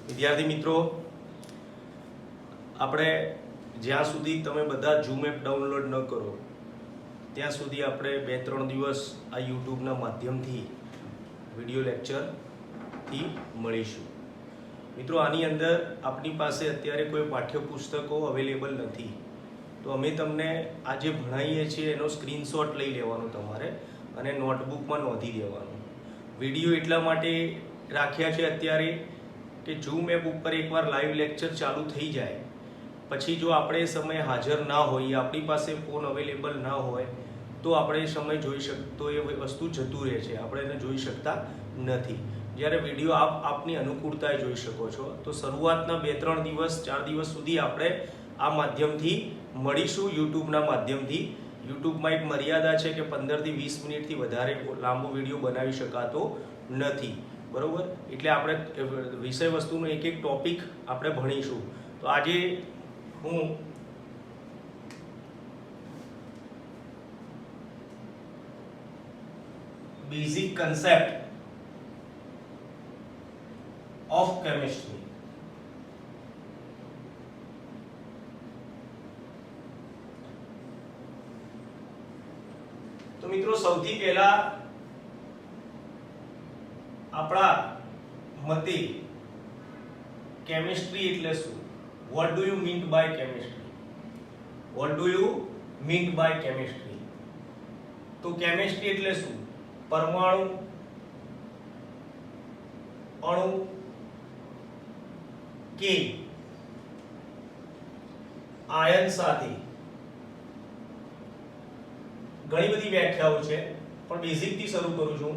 વિદ્યાર્થી મિત્રો, આપણે જ્યાં સુધી તમે બધા ઝૂમ એપ ડાઉનલોડ ન કરો ત્યાં સુધી આપણે 2-3 દિવસ આ યુટ્યુબના માધ્યમથી વિડીયો લેક્ચરથી મળીશું. મિત્રો, આની અંદર આપણી પાસે અત્યારે કોઈ પાઠ્યપુસ્તકો અવેલેબલ નથી, તો અમે તમને આ જે ભણાવીએ છીએ એનો સ્ક્રીનશોટ લઈ લેવાનો તમારે અને નોટબુકમાં નોંધી દેવાનું. વિડીયો એટલા માટે રાખ્યા છે અત્યારે કે ઝૂમ એપ ઉપર એકવાર લાઈવ લેક્ચર ચાલુ થઈ જાય પછી જો આપણે સમય હાજર ના હોઈએ, આપણી પાસે ફોન અવેલેબલ ના હોય તો આપણે સમય જોઈ શકતો એ વસ્તુ જતું રહે છે, આપણે એને જોઈ શકતા નથી. જ્યારે વિડીયો આપની અનુકૂળતાએ જોઈ શકો છો. તો શરૂઆતના 2-3 દિવસ 4 દિવસ સુધી આપણે આ માધ્યમથી મળીશું, યુટ્યુબના માધ્યમથી. યુટ્યુબમાં એક મર્યાદા છે કે 15 થી 20 મિનિટથી વધારે લાંબો વિડીયો બનાવી શકાતો નથી, બરોબર? એટલે આપણે વિષય વસ્તુનો એક ટોપિક આપણે ભણીશું. તો આજે હું બેઝિક કન્સેપ્ટ ઓફ કેમિસ્ટ્રી તો મિત્રો, સૌથી પહેલા આપણા મતે કેમિસ્ટ્રી એટલે શું? What do you mean by chemistry? What do you mean by chemistry? તો કેમિસ્ટ્રી એટલે શું? પરમાણુ, અણુ કે આયન સાથે ઘણી બધી વ્યાખ્યાઓ છે, પણ બેઝિક થી શરૂ કરું છું.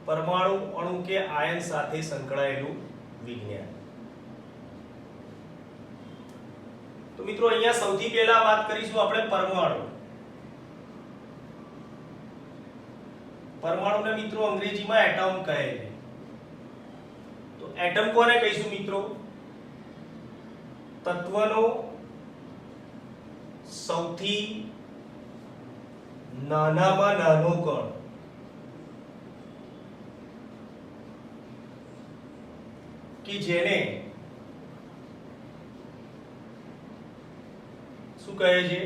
પરમાણુ, અણુ કે આયન સાથે સંકળાયેલું વિજ્ઞાન. તો મિત્રો, અહીંયા સૌથી પહેલા વાત કરીશું આપણે પરમાણુ. પરમાણુને મિત્રો અંગ્રેજીમાં એટમ કહે છે. તો એટમ કોને કહીશું મિત્રો? તત્વનો સૌથી નાનામાં નાનો કણ. કે જેને શું કહે છે?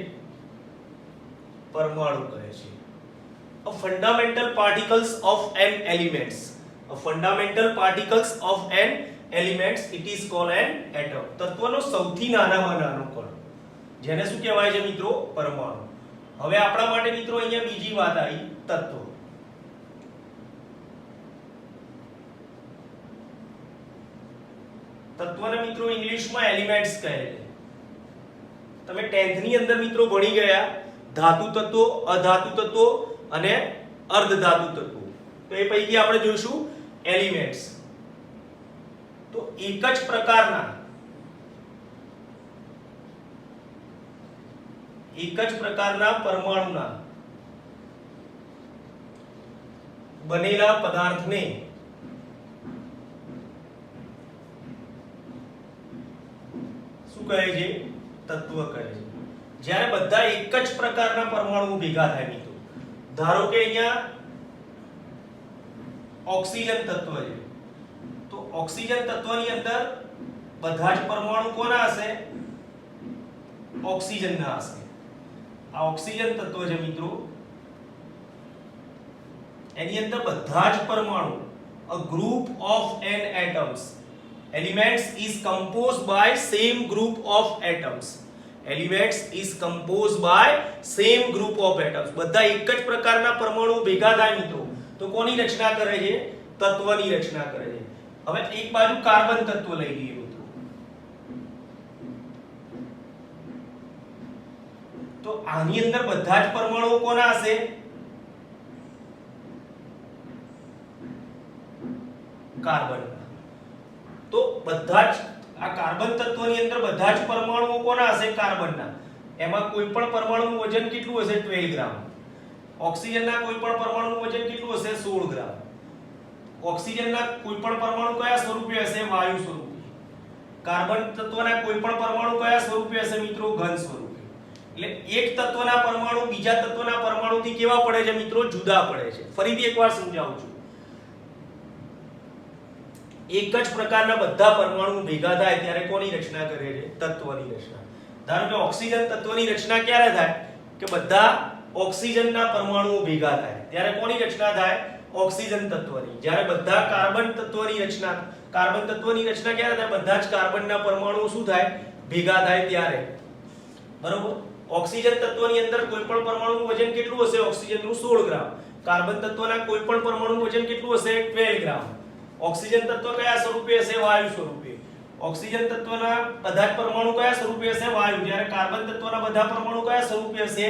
પરમાણુ કહે છે. A fundamental particles of an elements. A fundamental particles of an elements, it is called an atom. તત્વનો સૌથી નાનામાં નાનો કણ, જેને શું કહેવાય છે મિત્રો? પરમાણુ. હવે આપણા માટે મિત્રો અહીંયા બીજી વાત આવી, તત્વ. તત્વને મિત્રો ઇંગ્લિશમાં એલિમેન્ટ્સ કહે છે. તમે 10th ની અંદર મિત્રો ભણી ગયા ધાતુ તત્વો, અધાતુ તત્વો અને અર્ધધાતુ તત્વો. તો એ પૈકી આપણે જોઈશું એલિમેન્ટ્સ. તો એક જ પ્રકારના પરમાણુના બનેલા પદાર્થને શું કહે છે? તત્વ કહે છે. જ્યારે બધા એક જ પ્રકારના પરમાણુ ભેગા થાય મિત્રો, ધારો કે અહીંયા ઓક્સિજન તત્વ છે, તો ઓક્સિજન તત્વની અંદર બધા જ પરમાણુ કોના હશે? ઓક્સિજનના હશે. આ ઓક્સિજન તત્વ છે મિત્રો, એની અંદર બધા જ પરમાણુ, a group of n atoms, elements is composed by same group of atoms. Elements is composed by same group of atoms. બધા એક જ પ્રકારના પરમાણુ ભેગા થાય મિત્રો તો કોની રચના કરે છે? તત્વની રચના કરે છે. હવે એક બાજુ કાર્બન તત્વ લઈ લઈએ મિત્રો, તો આની અંદર બધા જ પરમાણુ કોના હશે? કાર્બનના. તો બધા જ આ કાર્બન તત્વની અંદર બધા જ પરમાણુઓ કોના હશે? કાર્બનના. એમાં કોઈ પણ પરમાણુનું વજન કેટલું હશે? 12 ગ્રામ. ઓક્સિજનના કોઈ પણ પરમાણુનું વજન કેટલું હશે? 16 ગ્રામ. ઓક્સિજનના કોઈ પણ પરમાણુ કયા સ્વરૂપે હશે? વાયુ સ્વરૂપે. કાર્બન તત્વના કોઈ પણ પરમાણુ કયા સ્વરૂપે હશે મિત્રો? ઘન સ્વરૂપે. એટલે એક તત્વના પરમાણુ બીજા તત્વના પરમાણુથી કેવા પડે છે મિત્રો? જુદા પડે છે. ફરીથી એકવાર સમજાવું છું. એક જ પ્રકારના બધા પરમાણુ ભેગા થાય ત્યારે કોની રચના કરે છે? તત્વની રચના. ધારો કે ઓક્સિજન તત્વની રચના ક્યારે થાય? કે બધા ઓક્સિજનના પરમાણુઓ ભેગા થાય ત્યારે કોની રચના થાય? ઓક્સિજન તત્વની. જ્યારે બધા કાર્બન તત્વની રચના ક્યારે થાય? બધા જ કાર્બનના પરમાણુઓ શું થાય? ભેગા થાય ત્યારે. બરોબર. ઓક્સિજન તત્વની અંદર કોઈ પણ પરમાણુનું વજન કેટલું હશે? ઓક્સિજનનું 16 ગ્રામ. કાર્બન તત્વના કોઈ પણ પરમાણુનું વજન કેટલું હશે? 12 ગ્રામ. ઓક્સિજન તત્વ કયા સ્વરૂપે હશે? વાયુ સ્વરૂપે. ઓક્સિજન તત્વના બધા જ પરમાણુ કયા સ્વરૂપે હશે? વાયુ. જ્યારે કાર્બન તત્વના બધા પરમાણુ કયા સ્વરૂપે હશે?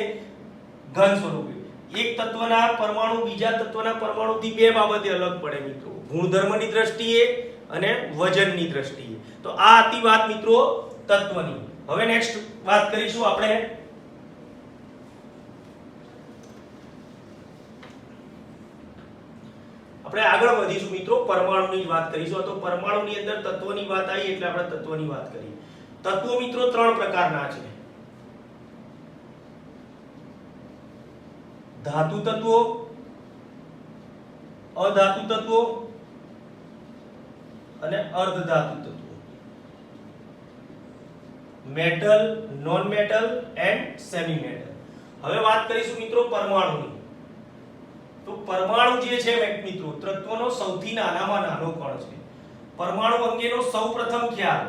ઘન સ્વરૂપે. એક તત્વના પરમાણુ બીજા તત્વના પરમાણુથી બે બાબતે અલગ પડે મિત્રો, ગુણધર્મની દ્રષ્ટિએ અને વજનની દ્રષ્ટિએ. તો આ હતી વાત મિત્રો તત્વની. હવે નેક્સ્ટ વાત કરીશું આપણે આગળ વધીશું મિત્રો, પરમાણુની જ વાત કરીશું. તો પરમાણુની અંદર તત્વોની વાત આવી એટલે આપણે તત્વોની વાત કરીએ. તત્વો મિત્રો ત્રણ પ્રકારના છે: ધાતુ તત્વો, અધાતુ તત્વો અને અર્ધધાતુ તત્વો. Metal, non metal and semi metal. હવે વાત કરીશું મિત્રો પરમાણુની. તો પરમાણુ જે છે મિત્રો તત્વનો સૌથી નાનામાં નાનો કણ છે. પરમાણુ અંગેનો સૌપ્રથમ ખ્યાલ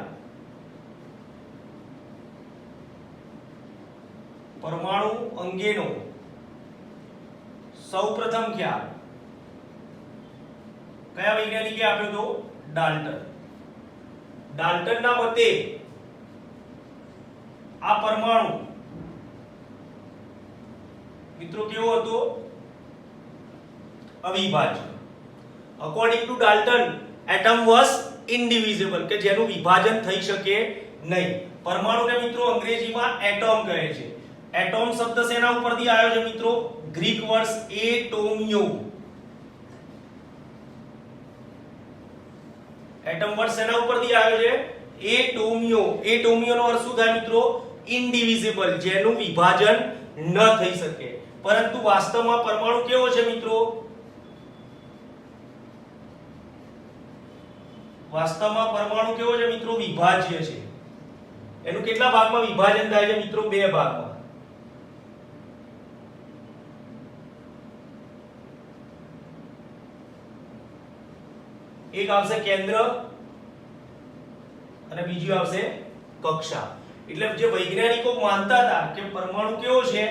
કયા વૈજ્ઞાનિકે આપ્યો તો? ડાલ્ટન. ડાલ્ટનના મતે આ પરમાણુ મિત્રો કેવો હતો? અવિભાજ્ય. According to Dalton atom was indivisible, કે જેનું વિભાજન થઈ શકે નહીં. પરમાણુને મિત્રો અંગ્રેજીમાં એટમ કહે છે. એટમ શબ્દ શેના ઉપરથી આવ્યો છે મિત્રો? ગ્રીક વર્ડ એટોમિયો. એટમ વર્ડ શેના ઉપરથી આવ્યો છે? એટોમિયો. એટોમિયોનો અર્થ શું થાય મિત્રો? ઇનડિવિઝિબલ, જેનું વિભાજન ન થઈ શકે. પરંતુ વાસ્તવમાં પરમાણુ કેવો છે મિત્રો? વાસ્તવમાં પરમાણુ કેવો છે મિત્રો? વિભાજ્ય છે. એનું કેટલા ભાગમાં વિભાજન થાય છે મિત્રો? બે ભાગમાં. એક આવશે કેન્દ્ર અને બીજું આવશે કક્ષા. એટલે જે વૈજ્ઞાનિકો માનતા હતા કે પરમાણુ કેવો છે?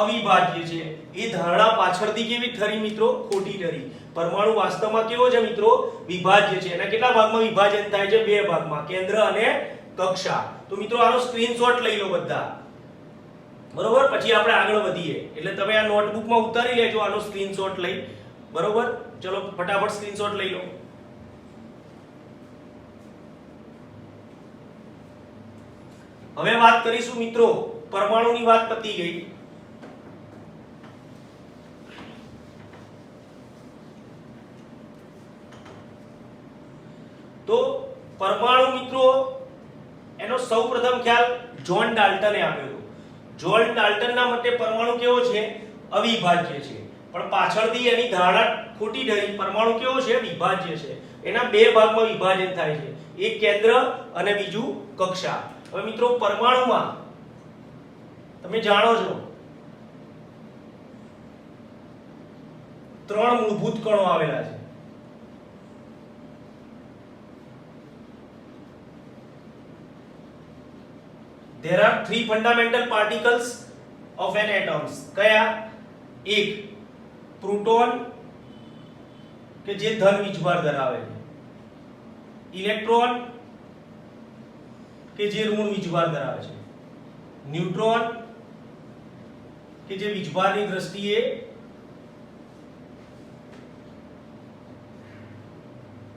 અવિભાજ્ય છે, એ ધારણા પાછળથી કેવી ઠરી મિત્રો? ખોટી ઠરી. પરમાણુ વાસ્તવમાં કેવો છે મિત્રો? વિભાજ્ય છે. એના કેટલા ભાગમાં વિભાજન થાય છે? બે ભાગમાં, કેન્દ્ર અને કક્ષા. તો મિત્રો આનો સ્ક્રીનશોટ લઈ લો બધા, બરોબર? પછી આપણે આગળ વધીએ. એટલે તમે આ નોટબુકમાં ઉતારી લેજો આનો સ્ક્રીનશોટ લઈ, બરોબર? ચલો ફટાફટ સ્ક્રીનશોટ લઈ લો. હવે વાત કરીશું મિત્રો, પરમાણુની વાત પતી ગઈ. તો પરમાણુ મિત્રો એનો સૌપ્રથમ ખ્યાલ જ્હોન ડાલ્ટને આપ્યો હતો. જ્હોન ડાલ્ટનના મતે પરમાણુ કેવો છે? અવિભાજ્ય છે. પણ પાછળથી એની ધારણા ખોટી ઠરી. પરમાણુ કેવો છે? વિભાજ્ય છે. એના બે ભાગમાં વિભાજન થાય છે, એક કેન્દ્ર અને બીજું કક્ષા. હવે મિત્રો પરમાણુમાં તમે જાણો છો ત્રણ મૂળભૂત કણો આવેલા છે. There are three fundamental particles of an atoms. કયા? એક પ્રોટોન કે જે ધન વીજભાર ધરાવે છે, ઇલેક્ટ્રોન કે જે ઋણ વીજભાર ધરાવે છે, ન્યુટ્રોન કે જે વીજભારની દ્રષ્ટિએ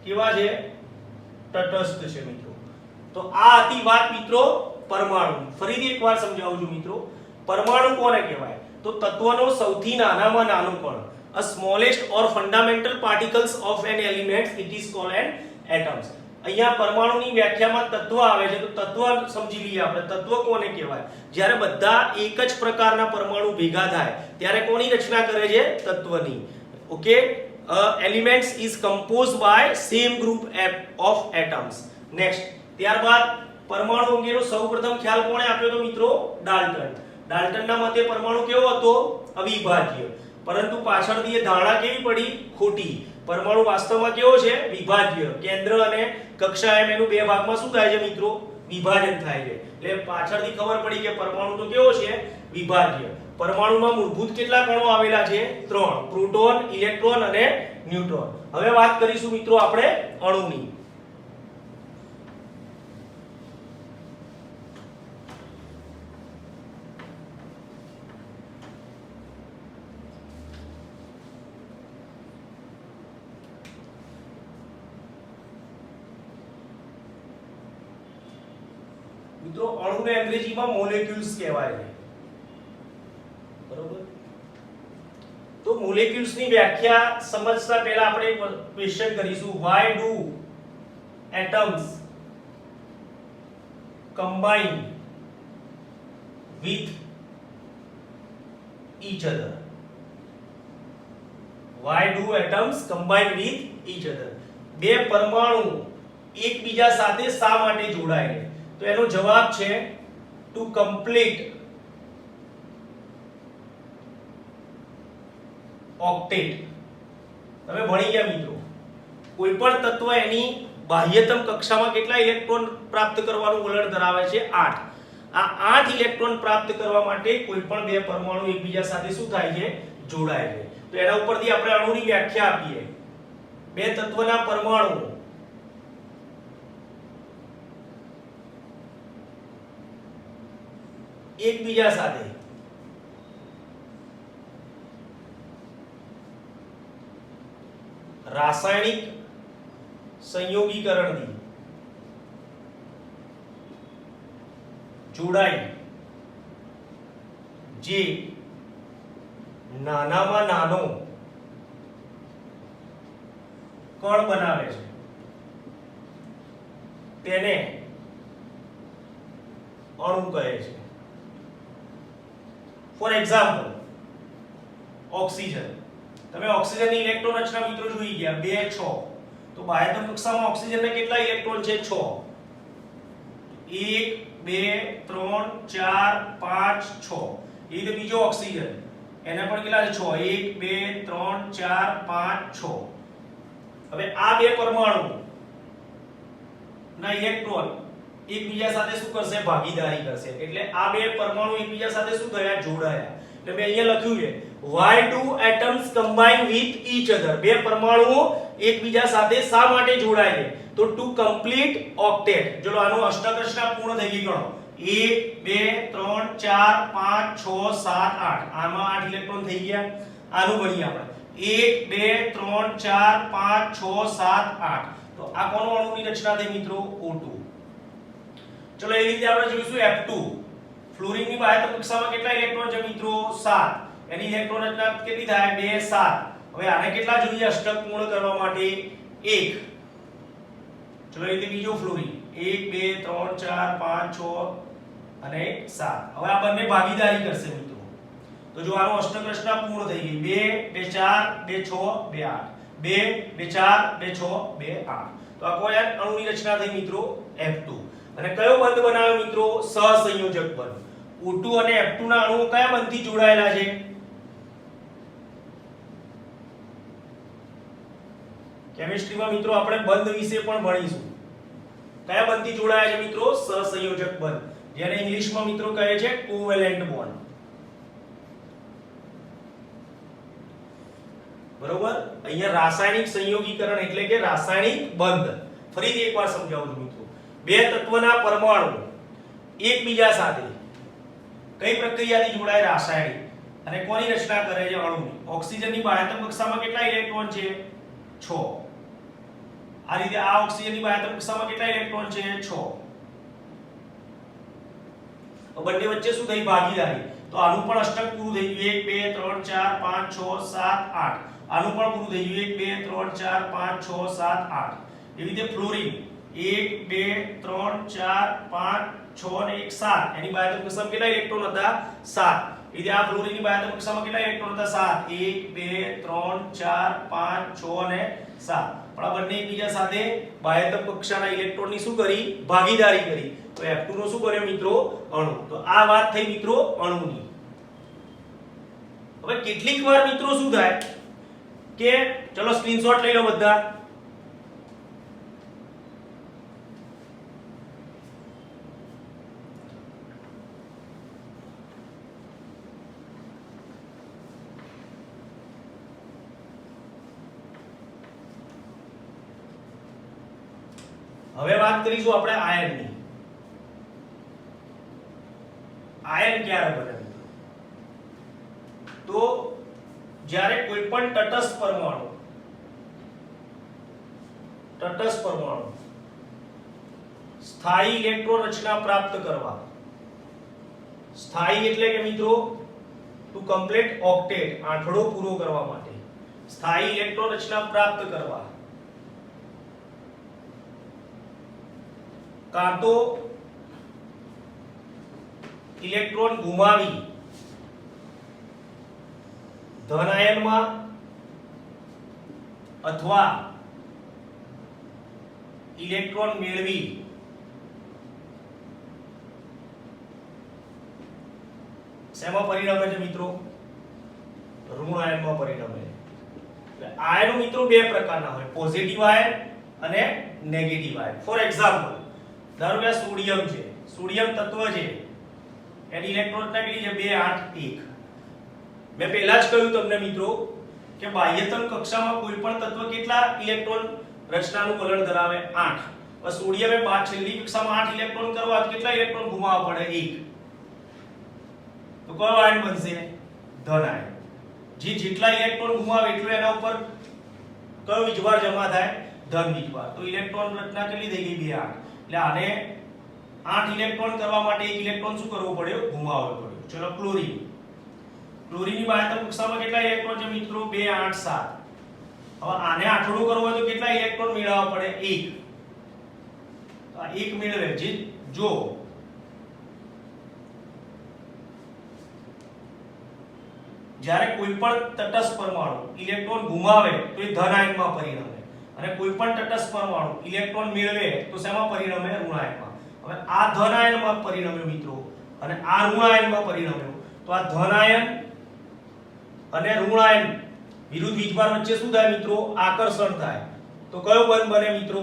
કેવા છે? તટસ્થ છે મિત્રો. તો આ હતી વાત મિત્રો પરમાણુ. ફરીથી એકવાર સમજાવું છું મિત્રો, પરમાણુ કોને કહેવાય? તો તત્વનો સૌથી નાનામાં નાનો કણ. A smallest or fundamental particles of an element, it is called an atoms. અહીંયા પરમાણુની વ્યાખ્યામાં તત્વ આવે છે. તો તત્વ સમજી લઈએ આપણે. તત્વ કોને કહેવાય? જ્યારે બધા એક જ પ્રકારના પરમાણુ ભેગા થાય ત્યારે કોની રચના કરે છે? તત્વની. Okay, elements is composed by same group of atoms. Next, ત્યારબાદ પરમાણુ અંગેનો સૌપ્રથમ ખ્યાલ કોણે આપ્યો તો મિત્રો? ડાલ્ટન. ડાલ્ટનના મતે પરમાણુ કેવો હતો? અવિભાજ્ય. પરંતુ પાછળથી એ ધારણા કેવી પડી? ખોટી. પરમાણુ વાસ્તવમાં કેવો છે? વિભાજ્ય. કેન્દ્ર અને કક્ષા એમ એનું બે ભાગમાં શું થાય છે મિત્રો? વિભાજન થાય છે. એટલે પાછળથી ખબર પડી કે પરમાણુ તો કેવો છે? વિભાજ્ય. પરમાણુમાં મૂળભૂત કેટલા કણો આવેલા છે? 3. પ્રોટોન, ઇલેક્ટ્રોન અને ન્યુટ્રોન. હવે વાત કરીશું મિત્રો આપણે અણુની. મિત્રો અણુને અંગ્રેજીમાં મોલેક્યુલ્સ કહેવાય છે. બરોબર? તો મોલેક્યુલ્સ ની વ્યાખ્યા સમજતા પહેલા આપણે એક ક્વેશ્ચન કરીશું. why do atoms combine with each other? why do atoms combine with each other? બે પરમાણુ એકબીજા સાથે શા માટે જોડાય છે? તો એનો જવાબ છે ટુ કમ્પ્લીટ ઓક્ટેટ. તમે ભણી ગયા મિત્રો, કોઈ પણ તત્વ એની બાહ્યતમ કક્ષામાં કેટલા ઇલેક્ટ્રોન પ્રાપ્ત કરવાનું વલણ ધરાવે છે? 8. આ 8 ઇલેક્ટ્રોન પ્રાપ્ત કરવા માટે કોઈ પણ બે પરમાણુ એકબીજા સાથે શું થાય છે? જોડાય છે. તો એના ઉપરથી આપણે અણુની વ્યાખ્યા આપીએ. બે તત્વના પરમાણુ એકબીજા સાથે રાસાયણિક સંયોગીકરણથી જોડાઈ જે નાનામાં નાનો કણ બનાવે છે તેને અણુ કહે છે. For example, oxygen. તમે ઓક્સિજનની ઇલેક્ટ્રોન રચના મિત્રો જોઈ ગયા 2 6. તો બાહ્યતમ કક્ષામાં ઓક્સિજનને કેટલા ઇલેક્ટ્રોન છે? 6. 1 2 3 4 5 6. એ રીતે બીજો ઓક્સિજન, એને પણ કેટલા છે? 6. 1 2 3 4 5 6. હવે આ બે પરમાણુ ના ઇલેક્ટ્રોન એકબીજા સાથે શું કરશે? ભાગીદારી કરશે. એટલે આ બે પરમાણુ એકબીજા સાથે શું થયા? જોડાયા. એટલે મેં અહીંયા લખ્યું છે why do atoms combine with each other? બે પરમાણુઓ એકબીજા સાથે શા માટે જોડાય છે? તો ટુ કમ્પ્લીટ ઓક્ટેટ. ચલો આનો અષ્ટક રચના પૂર્ણ થઈ ગઈ. ગણો 1 2 3 4 5 6 7 8. આમાં 8 ઇલેક્ટ્રોન થઈ ગયા. આનું ગણીએ આપણે 1 2 3 4 5 6 7 8. તો આ કોનો અણુની રચના થઈ મિત્રો? O2. ચલો એ રીતે આપણે જોઈશું F2. ફ્લોરિનની બાહ્યતમ કક્ષામાં કેટલા ઇલેક્ટ્રોન છે મિત્રો? 7. એની ઇલેક્ટ્રોન રચના કેટલી થાય? 2 7. હવે આને કેટલા જોઈએ અષ્ટક પૂર્ણ કરવા માટે? 1. ચલો એ રીતે બીજો ફ્લોરિન 1 2 3 4 5 6 અને 7. હવે આ બંને ભાગીદારી કરશે મિત્રો. તો જો આનો અષ્ટક રચના પૂર્ણ થઈ ગઈ 2 2 4 2 6 2 8. 2 2 4 2 6 2 8. તો આ કોઈ અણુની રચના થઈ મિત્રો F2. અને કયો બંધ બનાવ્યો મિત્રો? સહસંયોજક બંધ. O2 અને F2 ના અણુઓ કયા બંધથી જોડાયેલા છે? કેમિસ્ટ્રીમાં મિત્રો આપણે બંધ વિશે પણ ભણીશું. કયા બંધથી જોડાયા છે મિત્રો? સહસંયોજક બંધ, જેને ઇંગ્લિશમાં મિત્રો કહે છે કોવેલેન્ટ બોન્ડ. બરોબર? અહીંયા રાસાયણિક સંયોગીકરણ એટલે કે રાસાયણિક બંધ. ફરીથી એકવાર સમજાવું છું મિત્રો. બે તત્વના પરમાણુ એકબીજા સાથે કઈ પ્રક્રિયાથી જોડાય? રાસાયણિક. અને કોની રચના કરે છે? અણુની. ઓક્સિજનની બાહ્યતમ કક્ષામાં કેટલા ઇલેક્ટ્રોન છે? 6. આ રીતે આ ઓક્સિજનની બાહ્યતમ કક્ષામાં કેટલા ઇલેક્ટ્રોન છે? 6. બંને વચ્ચે શું થઈ? ભાગીદારી. તો આનું પણ અષ્ટક પૂરું થઈ ગયું 1 2 3 4 5 6 7 8. આનું પણ પૂરું થઈ ગયું 1 2 3 4 5 6 7 8. એવી રીતે ફ્લોરિન 1 2 3 4 5 6 અને 1 7. એની બાહ્યતમ કક્ષામાં કેટલા ઇલેક્ટ્રોન હતા? 7. એટલે આ ફ્લોરીનની બાહ્ય કક્ષામાં કેટલા ઇલેક્ટ્રોન હતા 7 1 2 3 4 5 6 અને 7 પણ આ બંને એકબીજા સાથે બાહ્ય કક્ષાના ઇલેક્ટ્રોનની શું કરી ભાગીદારી કરી તો F2 નો શું કર્યો મિત્રો અણુ તો આ વાત થઈ મિત્રો અણુની હવે કેટલીક વાર મિત્રો શું થાય કે ચલો સ્ક્રીનશોટ લઈ લો બધા હવે વાત કરીશું આપણે આયનની આયન ક્યારે બને તો જ્યારે કોઈ પણ તટસ્થ પરમાણુ સ્થાયી ઇલેક્ટ્રોન રચના પ્રાપ્ત કરવા સ્થાયી એટલે કે મિત્રો ટુ કમ્પ્લીટ ઓક્ટેટ આઠડો પૂરો કરવા માટે સ્થાયી ઇલેક્ટ્રોન રચના પ્રાપ્ત કરવા કાં તો ઇલેક્ટ્રોન ગુમાવી ધન આયનમાં અથવા ઇલેક્ટ્રોન મેળવી શેમાં પરિણમે છે મિત્રો ઋણ આયનમાં પરિણમે એટલે આયનો મિત્રો બે પ્રકારના હોય પોઝિટિવ આયન અને નેગેટિવ આયન ફોર એક્ઝામ્પલ ધારો કે સોડિયમ છે સોડિયમ તત્વ છે એની ઇલેક્ટ્રોન રચના કેટલી છે 2 8 1 મેં પહેલા જ કહ્યું તમને મિત્રો કે બાહ્યતમ કક્ષામાં કોઈ પણ તત્વ કેટલા ઇલેક્ટ્રોન રચનાનું વલણ ધરાવે 8 હવે સોડિયમે છેલ્લી કક્ષામાં 8 ઇલેક્ટ્રોન કરવા કેટલા ઇલેક્ટ્રોન ગુમાવવા પડે 1 તો કયો આયન બનશે ધન આયન જેટલા ઇલેક્ટ્રોન ગુમાવે એટલું એના ઉપર કયો વીજભાર જમા થાય ધન વીજભાર તો ઇલેક્ટ્રોન રચના કેટલી થઈ ગઈ 2 8 એટલે આને 8 ઇલેક્ટ્રોન કરવા માટે 1 ઇલેક્ટ્રોન શું કરવો પડ્યો ગુમાવવો પડ્યો ચલો ક્લોરીન ક્લોરીનની બાહ્ય કક્ષામાં કેટલા ઇલેક્ટ્રોન છે મિત્રો 2 8 7 હવે આને આઠડો કરવો હોય તો કેટલા ઇલેક્ટ્રોન મેળવવા પડે 1 આ 1 મેળવે જે જો જ્યારે કોઈ પણ તટસ્થ પરમાણુ ઇલેક્ટ્રોન ગુમાવે તો એ ધન આયનમાં પરિણમે અને કોઈ પણ તટસ્થ પરમાણુ ઇલેક્ટ્રોન મેળવે તો શેમાં પરિણમે ઋણ આયનમાં હવે આ ધન આયનમાં પરિણમ્યો મિત્રો અને આ ઋણ આયનમાં પરિણમ્યો તો આ ધન આયન અને ઋણ આયન વિરુદ્ધ વીજભાર વચ્ચે શું થાય મિત્રો આકર્ષણ થાય તો કયો બંધ બને મિત્રો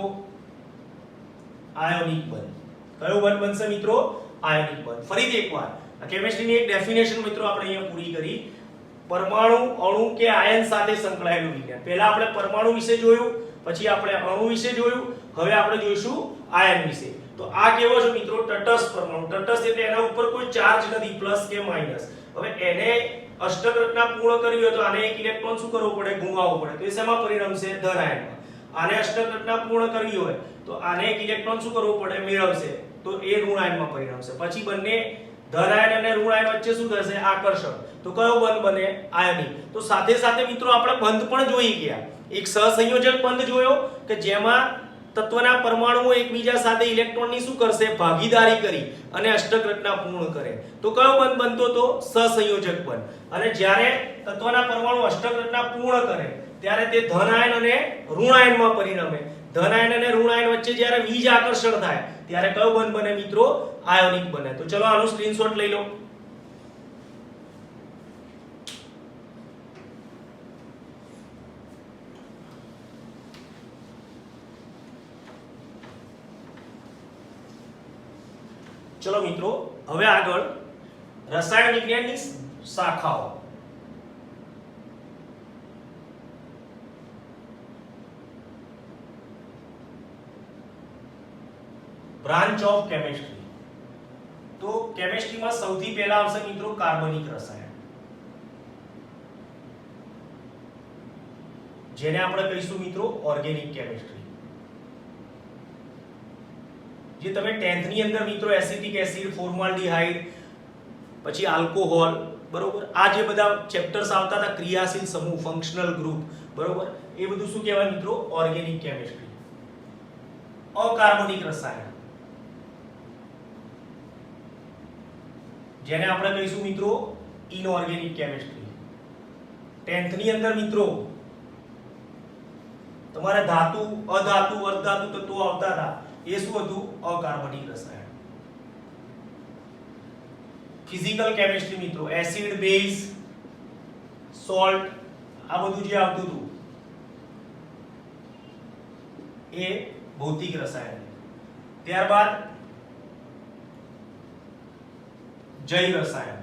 આયોનિક બંધ કયો બંધ બનશે મિત્રો આયોનિક બંધ ફરીથી એકવાર આ કેમિસ્ટ્રીની એક ડેફિનેશન મિત્રો આપણે અહીંયા પૂરી કરી પરમાણુ અણુ કે આયન સાથે સંકળાયેલું વિજ્ઞાન પહેલા આપણે પરમાણુ વિશે જોયું પછી આપણે અણુ વિશે જોયું હવે આપણે જોઈશું આયન વિશે તો આ કેવો છે મિત્રો તટસ્થ પરમાણુ તટસ્થ એટલે એના ઉપર કોઈ ચાર્જ નથી પ્લસ કે માઈનસ હવે એને અષ્ટક રચના પૂર્ણ કરવી હોય તો આને એક ઇલેક્ટ્રોન શું કરવો પડે ગુમાવવો પડે તો એ શેમાં પરિણમશે ધન આયનમાં આને અષ્ટક રચના પૂર્ણ કરવી હોય તો આને એક ઇલેક્ટ્રોન શું કરવો પડે મેળવશે તો એ ઋણ આયનમાં પરિણમશે પછી બંને ધન આયન અને ઋણ આયન વચ્ચે શું થશે આકર્ષણ તો કયો બંધ બને આયનિક તો સાથે સાથે મિત્રો આપણે બંધ પણ જોઈ ગયા એક સહસંયોજક બંધ જોયો કે જેમાં તત્વના પરમાણુઓ એકબીજા સાથે ઇલેક્ટ્રોનની શું કરશે ભાગીદારી કરી અને અષ્ટક રચના પૂર્ણ કરે તો કયો બંધ બનતો તો સહસંયોજક બંધ અને જ્યારે તત્વના પરમાણુ અષ્ટક રચના પૂર્ણ કરે ત્યારે તે ધન આયન અને ઋણ આયનમાં પરિણમે ધન આયન અને ઋણ આયન વચ્ચે જ્યારે વીજ આકર્ષણ થાય ત્યારે કયો બંધ બને મિત્રો આયોનિક બને તો ચલો આનો સ્ક્રીનશોટ લઈ લો ચલો મિત્રો હવે આગળ રસાયણ વિજ્ઞાનની શાખાઓ બ્રાન્ચ ઓફ કેમિસ્ટ્રી તો કેમિસ્ટ્રીમાં સૌથી પહેલા આવશે મિત્રો કાર્બનિક રસાયણ જેને આપણે કહીશું મિત્રો ઓર્ગેનિક કેમિસ્ટ્રી જે તમે 10th ની અંદર મિત્રો એસિટિક એસિડ ફોર્માલ્ડિહાઇડ પછી આલ્કોહોલ બરોબર આ જે બધા ચેપ્ટર્સ આવતા હતા ક્રિયાશીલ સમૂહ ફંક્શનલ ગ્રુપ બરોબર એ બધું શું કહેવાય મિત્રો ઓર્ગેનિક કેમિસ્ટ્રી અકાર્બનિક રસાયણ જેને આપણે કહીશું મિત્રો ઇનઓર્ગેનિક કેમિસ્ટ્રી. 10th ની અંદર મિત્રો તમારે ધાતુ, અધાતુ, અર્ધધાતુ તત્વો આવતા હતા. એ શું હતું? અકાર્બનિક રસાયણ. ફિઝિકલ કેમિસ્ટ્રી મિત્રો એસિડ, બેઝ, સોલ્ટ આ બધું જે આવતું હતું એ ભૌતિક રસાયણ. ત્યારબાદ જૈવ રસાયણ,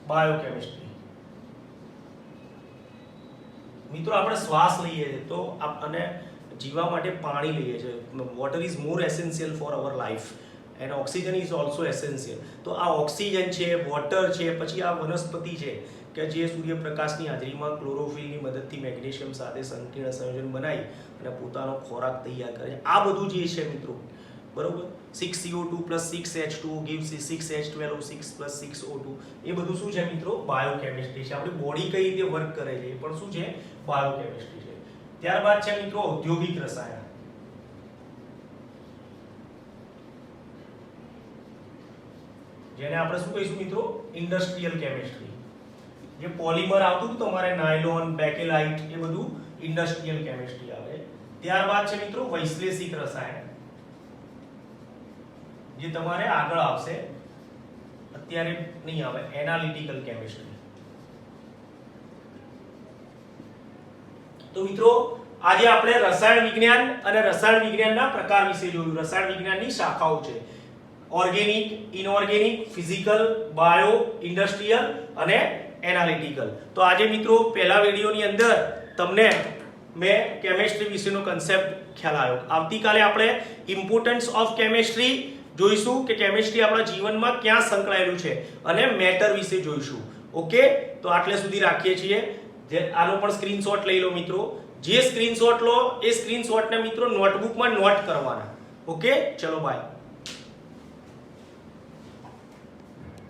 બાયોકેમિસ્ટ્રી. મિત્રો આપણે શ્વાસ લઈએ છીએ તો અને જીવવા માટે પાણી લઈએ છીએ. Water is more essential four our life and oxygen is also essential. તો આ ઓક્સિજન છે, વોટર છે, પછી આ વનસ્પતિ છે કે જે સૂર્યપ્રકાશની હાજરીમાં ક્લોરોફિલની મદદથી મેગ્નેશિયમ સાથે સંકીર્ણ સંયોજન બનાવી અને પોતાનો ખોરાક તૈયાર કરે છે. આ બધું જે છે મિત્રો, બરોબર, 6CO2 + 6H2O gives 6H12O 6 + 6O2 એ બધું શું છે મિત્રો? બાયોકેમિસ્ટ્રી છે. આપણી બોડી કઈ રીતે વર્ક કરે છે એ પણ શું છે? બાયોકેમિસ્ટ્રી છે. ત્યારબાદ છે મિત્રો ઔદ્યોગિક રસાયણ. જેને આપણે શું કહીશું મિત્રો? Industrial chemistry. જે પોલિમર આવતું હતું તમારે નાયલોન, બેકેલાઇટ એ બધું ઇન્ડસ્ટ્રીયલ કેમિસ્ટ્રી આવે. ત્યારબાદ છે મિત્રો વૈશ્લેષિક રસાયણ, જે તમારે આગળ આવશે, અત્યારે નહીં આવે. Analytical chemistry. તો મિત્રો આજે આપણે રસાયણ વિજ્ઞાન અને રસાયણ વિજ્ઞાનના પ્રકાર વિશે જોયું. રસાયણ વિજ્ઞાનની શાખાઓ છે organic, inorganic, physical, bio, industrial અને એનાલિટિકલ. તો આજે મિત્રો પહેલા વિડિયોની અંદર તમને મેં કેમિસ્ટ્રી વિશેનો કન્સેપ્ટ ખ્યાલ આવ્યો. આવતીકાલે આપણે ઇમ્પોર્ટન્સ ઓફ કેમિસ્ટ્રી જોઈશું કે કેમિસ્ટ્રી આપણા જીવનમાં ક્યાં સંકળાયેલું છે અને મેટર વિશે જોઈશું. ઓકે, તો આટલે સુધી રાખીએ છીએ. આનો પણ સ્ક્રીનશોટ લઈ લો મિત્રો. જે સ્ક્રીનશોટ લો એ સ્ક્રીનશોટને મિત્રો નોટબુકમાં નોટ કરવાના. ઓકે, ચલો બાય.